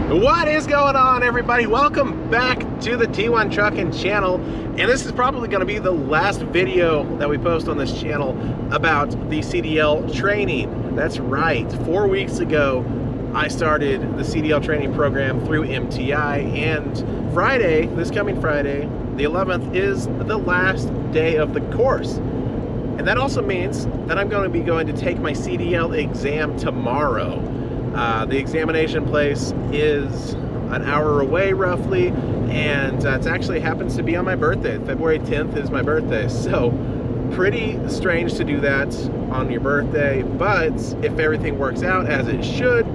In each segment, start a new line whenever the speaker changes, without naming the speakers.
What is going on, everybody? Welcome back to the T1 Trucking channel, and this is probably going to be the last video that we post on this channel about the CDL training. That's right, 4 weeks ago I started the CDL training program through MTI, and Friday, this coming Friday, the 11th, is the last day of the course. And that also means that I'm going to be going to take my CDL exam tomorrow. The examination place is an hour away roughly, and it actually happens to be on my birthday. February 10th is my birthday, so pretty strange to do that on your birthday, but if everything works out as it should,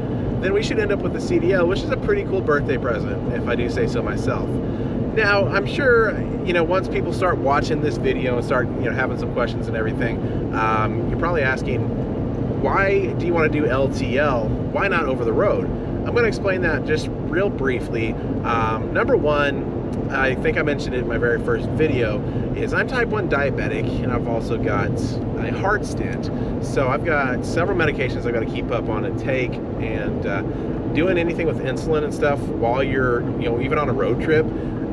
then we should end up with the CDL, which is a pretty cool birthday present, if I do say so myself. Now, I'm sure, once people start watching this video and start, having some questions and everything, you're probably asking, why do you want to do LTL? Why not over the road? I'm going to explain that just real briefly. Number one, I think I mentioned it in my very first video, is I'm type 1 diabetic, and I've also got a heart stent. So I've got several medications I've got to keep up on and take, and doing anything with insulin and stuff while you're, even on a road trip,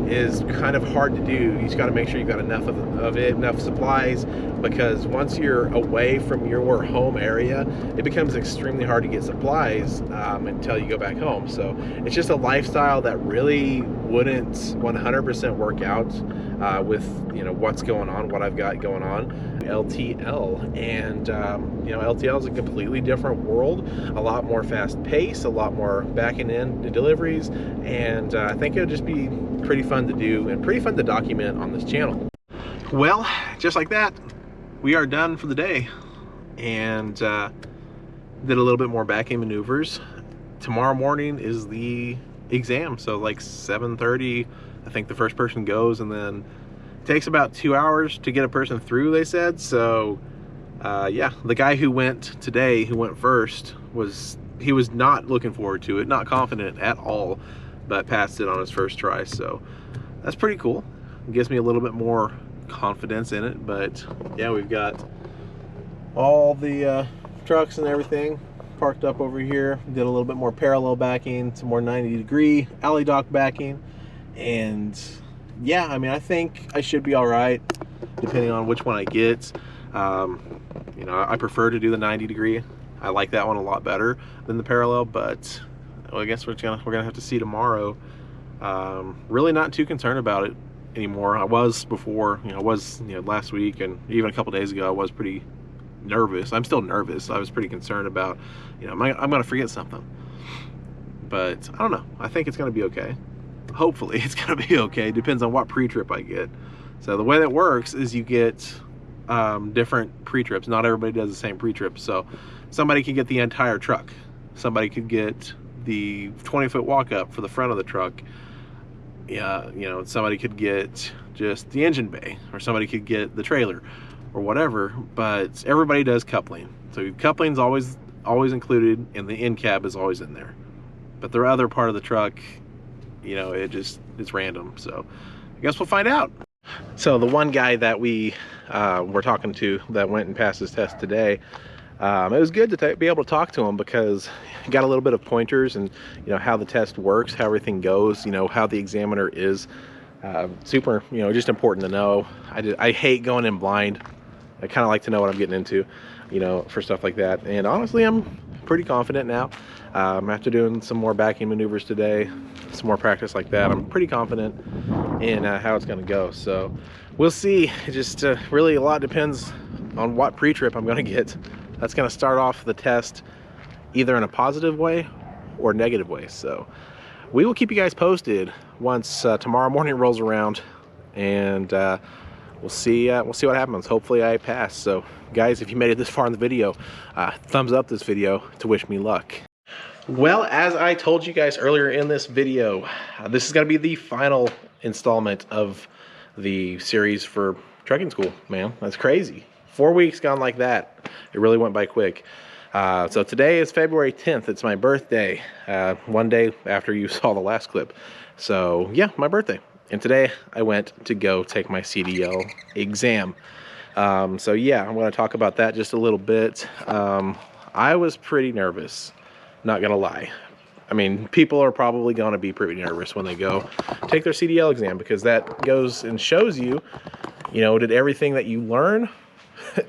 is kind of hard to do. You just got to make sure you've got enough of it, enough supplies, because once you're away from your home area, it becomes extremely hard to get supplies until you go back home. So it's just a lifestyle that really wouldn't 100% work out with what's going on, what I've got going on. LTL, and LTL is a completely different world, a lot more fast pace, a lot more backing in the deliveries, and I think it'll just be pretty fun to do and pretty fun to document on this channel. Well, just like that, we are done for the day, and did a little bit more backing maneuvers. Tomorrow morning is the exam, so like 7:30 I think the first person goes, and then it takes about 2 hours to get a person through, they said. So yeah, the guy who went today, who went first, was not looking forward to it, not confident at all, but passed it on his first try. So that's pretty cool. It gives me a little bit more confidence in it. But yeah, we've got all the trucks and everything parked up over here. Did a little bit more parallel backing, some more 90-degree alley dock backing, and yeah, I mean, I think I should be all right depending on which one I get. I prefer to do the 90-degree. I like that one a lot better than the parallel, but well, I guess we're gonna have to see tomorrow. Really not too concerned about it anymore. I was before, last week, and even a couple days ago I was pretty nervous. I'm still nervous. I was pretty concerned about, I'm gonna forget something, but I don't know. I think it's gonna be okay. Hopefully it's gonna be okay. Depends on what pre-trip I get. So the way that works is you get different pre-trips. Not everybody does the same pre-trip. So somebody could get the entire truck. Somebody could get the 20-foot walk-up for the front of the truck. Yeah, somebody could get just the engine bay, or somebody could get the trailer, or whatever. But everybody does coupling. So coupling's always included, and the end cab is always in there. But the other part of the truck, it's random. So I guess we'll find out. So the one guy that we were talking to that went and passed his test today, it was good to be able to talk to him, because he got a little bit of pointers and how the test works, how everything goes, how the examiner is. Super, just important to know. I hate going in blind. I kind of like to know what I'm getting into, for stuff like that. And honestly, I'm pretty confident now. After doing some more backing maneuvers today, some more practice like that, I'm pretty confident in how it's going to go. So we'll see. It just really a lot depends on what pre-trip I'm going to get. That's going to start off the test either in a positive way or negative way. So we will keep you guys posted once tomorrow morning rolls around, and we'll see what happens. Hopefully I pass. So guys, if you made it this far in the video, thumbs up this video to wish me luck. Well, as I told you guys earlier in this video, this is going to be the final installment of the series for trucking school. Man, that's crazy. 4 weeks gone like that. It really went by quick. So today is February 10th. It's my birthday, one day after you saw the last clip. So yeah, my birthday. And today I went to go take my CDL exam. So yeah, I'm going to talk about that just a little bit. I was pretty nervous, not gonna lie. I mean, people are probably going to be pretty nervous when they go take their CDL exam, because that goes and shows you, you know, did everything that you learn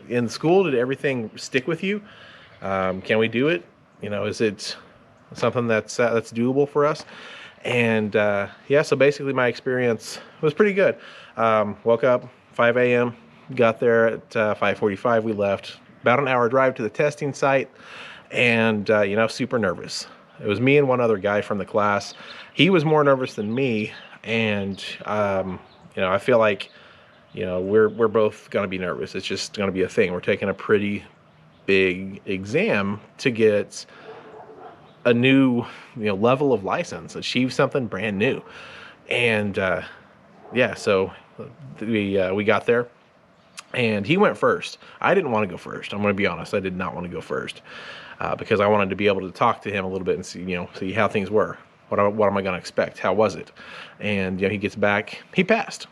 in school, did everything stick with you? Can we do it? You know, is it something that's doable for us? And yeah, so basically my experience was pretty good. Woke up 5 a.m., got there at 5:45. We left. About an hour drive to the testing site, and you know, super nervous. It was me and one other guy from the class. He was more nervous than me, and you know, I feel like, you know, we're both going to be nervous. It's just going to be a thing. We're taking a pretty big exam to get a new, you know, level of license, achieve something brand new. And yeah, so we got there, and he went first. I didn't want to go first. I'm going to be honest. I did not want to go first because I wanted to be able to talk to him a little bit and see, you know, see how things were. What am I going to expect? How was it? And you know, he gets back. He passed.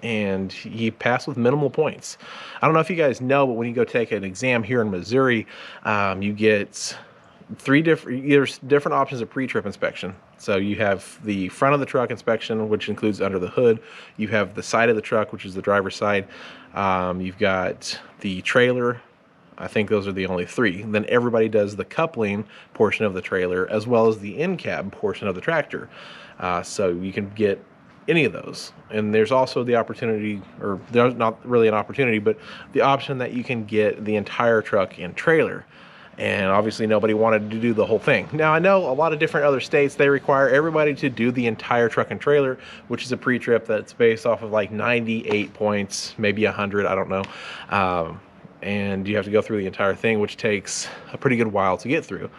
And he passed with minimal points. I don't know if you guys know, but when you go take an exam here in Missouri, you get there's different options of pre-trip inspection. So you have the front of the truck inspection, which includes under the hood. You have the side of the truck, which is the driver's side. You've got the trailer. I think those are the only three. Then everybody does the coupling portion of the trailer, as well as the in-cab portion of the tractor. So you can get any of those. And there's also the opportunity, or there's not really an opportunity, but the option that you can get the entire truck and trailer. And obviously nobody wanted to do the whole thing. Now, I know a lot of different other states, they require everybody to do the entire truck and trailer, which is a pre-trip that's based off of like 98 points, maybe 100, I don't know. And you have to go through the entire thing, which takes a pretty good while to get through.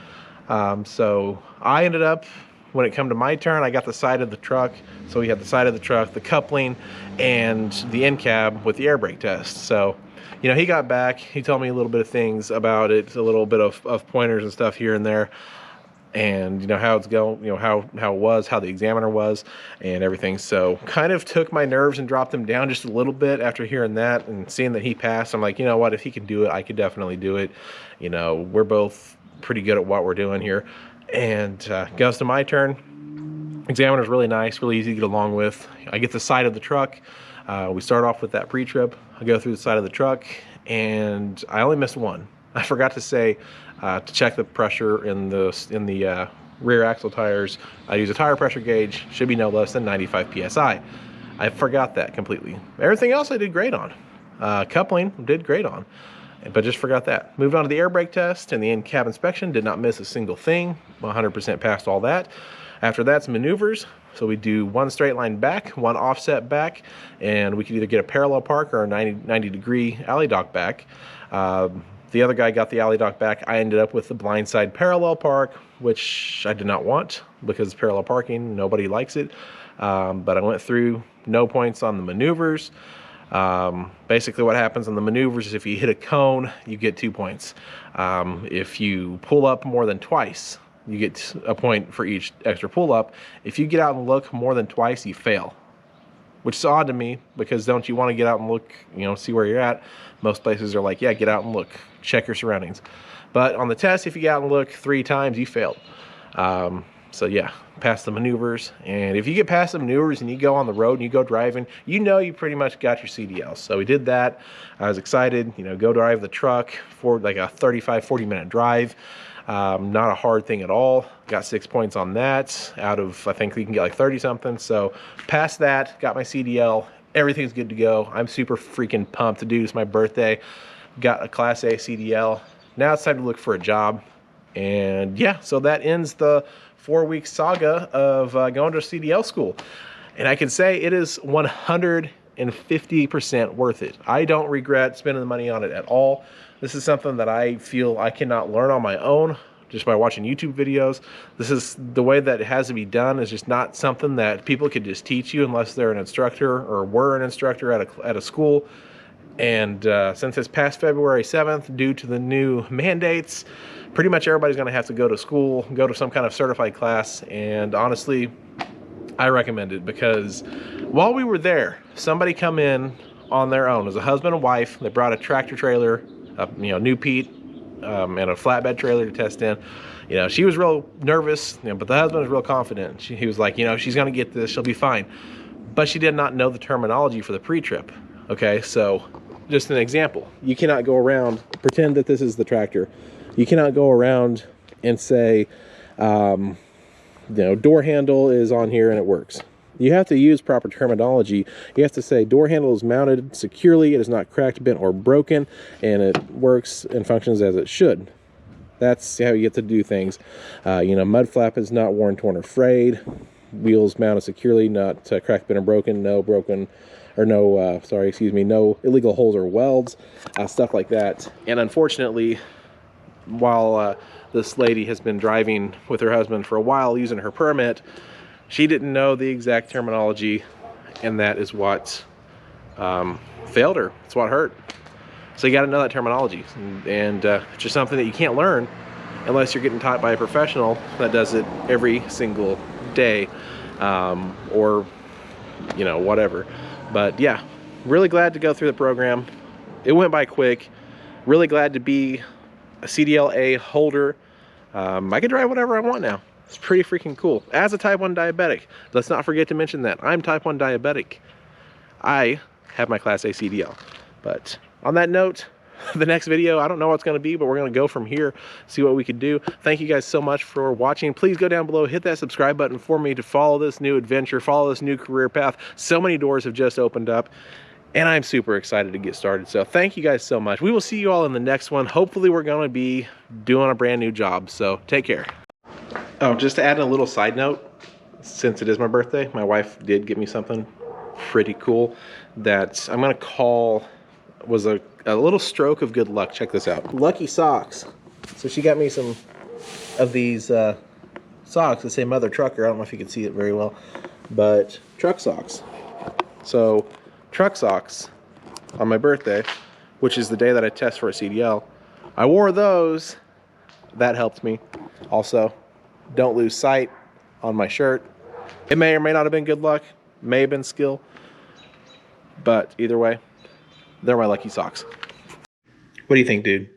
So I ended up, when it come to my turn, I got the side of the truck. So we had the side of the truck, the coupling, and the in-cab with the air brake test. So, you know, he got back. He told me a little bit of things about it, a little bit of pointers and stuff here and there. And, you know, how it's going, you know, how it was, how the examiner was, and everything. So kind of took my nerves and dropped them down just a little bit after hearing that and seeing that he passed. I'm like, you know what, if he can do it, I could definitely do it. You know, we're both pretty good at what we're doing here. And goes to my turn. Examiner's really nice, really easy to get along with. I get the side of the truck. We start off with that pre-trip. I go through the side of the truck, and I only missed one. I forgot to say to check the pressure in the rear axle tires. I use a tire pressure gauge. Should be no less than 95 psi. I forgot that completely. Everything else I did great on. Coupling did great on, but just forgot that. Moved on to the air brake test and the in-cab inspection. Did not miss a single thing. 100% passed all that. After that's maneuvers. So we do one straight line back, one offset back, and we could either get a parallel park or a 90 degree alley dock back. The other guy got the alley dock back. I ended up with the blindside parallel park, which I did not want because parallel parking, nobody likes it. But I went through, no points on the maneuvers. Basically what happens on the maneuvers is if you hit a cone, you get 2 points. If you pull up more than twice, you get a point for each extra pull up. If you get out and look more than twice, you fail, which is odd to me because don't you want to get out and look, you know, see where you're at? Most places are like, yeah, get out and look, check your surroundings. But on the test, if you get out and look 3 times, you failed. So yeah, pass the maneuvers. And if you get past the maneuvers and you go on the road and you go driving, you know you pretty much got your CDL. So we did that. I was excited, you know, go drive the truck for like a 35-40 minute drive. Not a hard thing at all. Got 6 points on that out of, I think you can get like 30 something. So past that, got my CDL. Everything's good to go. I'm super freaking pumped. Dude, it's my birthday. Got a Class A CDL. Now it's time to look for a job. And yeah, so that ends the 4-week saga of going to CDL school. And I can say it is 150% worth it. I don't regret spending the money on it at all. This is something that I feel I cannot learn on my own just by watching YouTube videos. This is the way that it has to be done. Is just not something that people could just teach you unless they're an instructor or were an instructor at a school. And since it's past February 7th, due to the new mandates, pretty much everybody's going to have to go to school, go to some kind of certified class. And honestly, I recommend it because while we were there, somebody come in on their own as a husband and wife. They brought a tractor trailer, you know, new Pete, and a flatbed trailer to test in. You know, she was real nervous, you know, but the husband was real confident. He was like, you know, she's gonna get this, she'll be fine. But she did not know the terminology for the pre-trip. Okay, so just an example. You cannot go around, pretend that this is the tractor. You cannot go around and say, you know, door handle is on here and it works. You have to use proper terminology. You have to say door handle is mounted securely, it is not cracked, bent, or broken, and it works and functions as it should. That's how you get to do things. You know, mud flap is not worn, torn, or frayed. Wheels mounted securely, not cracked, bent, or broken. No broken, or no, sorry, excuse me, no illegal holes or welds, stuff like that. And unfortunately, while this lady has been driving with her husband for a while using her permit, she didn't know the exact terminology, and that is what failed her. It's what hurt. So you got to know that terminology, and it's just something that you can't learn unless you're getting taught by a professional that does it every single day, or you know, whatever. But yeah, really glad to go through the program. It went by quick. Really glad to be a CDL A holder. I can drive whatever I want now. It's pretty freaking cool. As a type 1 diabetic, let's not forget to mention that I'm type 1 diabetic. I have my Class A CDL. But on that note, the next video, I don't know what it's going to be, but we're going to go from here, see what we can do. Thank you guys so much for watching. Please go down below, hit that subscribe button for me to follow this new adventure, follow this new career path. So many doors have just opened up, and I'm super excited to get started. So thank you guys so much. We will see you all in the next one. Hopefully we're going to be doing a brand new job. So take care. Oh, just to add a little side note, since it is my birthday, my wife did get me something pretty cool that I'm going to call, was a little stroke of good luck. Check this out. Lucky socks. So she got me some of these socks that say Mother Trucker. I don't know if you can see it very well, but truck socks. So truck socks on my birthday, which is the day that I test for a CDL. I wore those. That helped me. Also, don't lose sight on my shirt. It may or may not have been good luck, may have been skill, but either way, they're my lucky socks. What do you think, dude? Do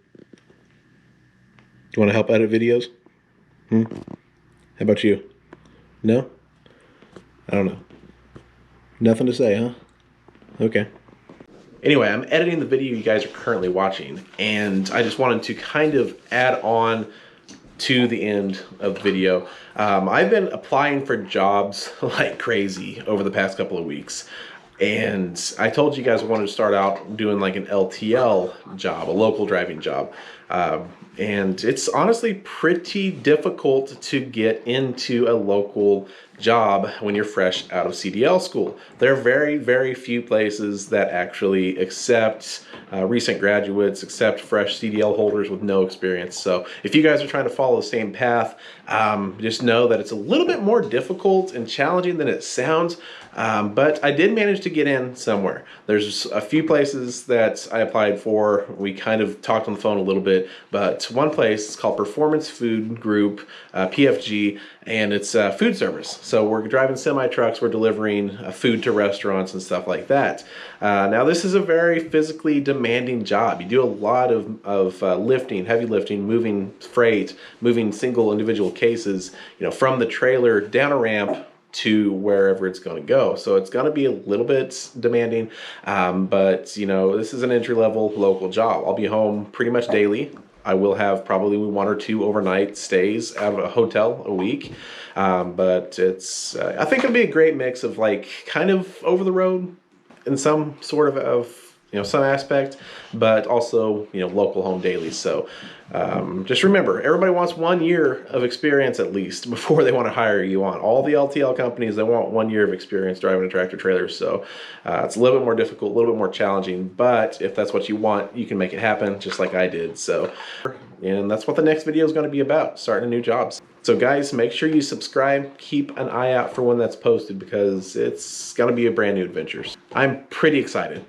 you want to help edit videos? How about you? No? I don't know. Nothing to say, huh? Okay. Anyway, I'm editing the video you guys are currently watching, and I just wanted to kind of add on to the end of the video. I've been applying for jobs like crazy over the past couple of weeks. And I told you guys I wanted to start out doing like an LTL job, a local driving job. And it's honestly pretty difficult to get into a local job when you're fresh out of CDL school. There are very, very few places that actually accept recent graduates, accept fresh CDL holders with no experience. So if you guys are trying to follow the same path, just know that it's a little bit more difficult and challenging than it sounds. But I did manage to get in somewhere. There's a few places that I applied for. We kind of talked on the phone a little bit, but one place is called Performance Food Group, PFG, and it's food service. So we're driving semi-trucks, we're delivering food to restaurants and stuff like that. Now this is a very physically demanding job. You do a lot of lifting, heavy lifting, moving freight, moving single individual cases, you know, from the trailer down a ramp to wherever it's going to go. So it's going to be a little bit demanding, but you know, this is an entry-level local job. I'll be home pretty much daily. I will have probably 1 or 2 overnight stays out of a hotel a week, but it's I think it'll be a great mix of like kind of over the road in some sort of you know, some aspect, but also, you know, local home dailies. So just remember, everybody wants 1 year of experience at least before they want to hire you on. All the LTL companies, they want 1 year of experience driving a tractor trailer. So it's a little bit more difficult, a little bit more challenging, but if that's what you want, you can make it happen just like I did. So, and that's what the next video is going to be about, starting new jobs. So guys, make sure you subscribe, keep an eye out for when that's posted because it's going to be a brand new adventure. I'm pretty excited.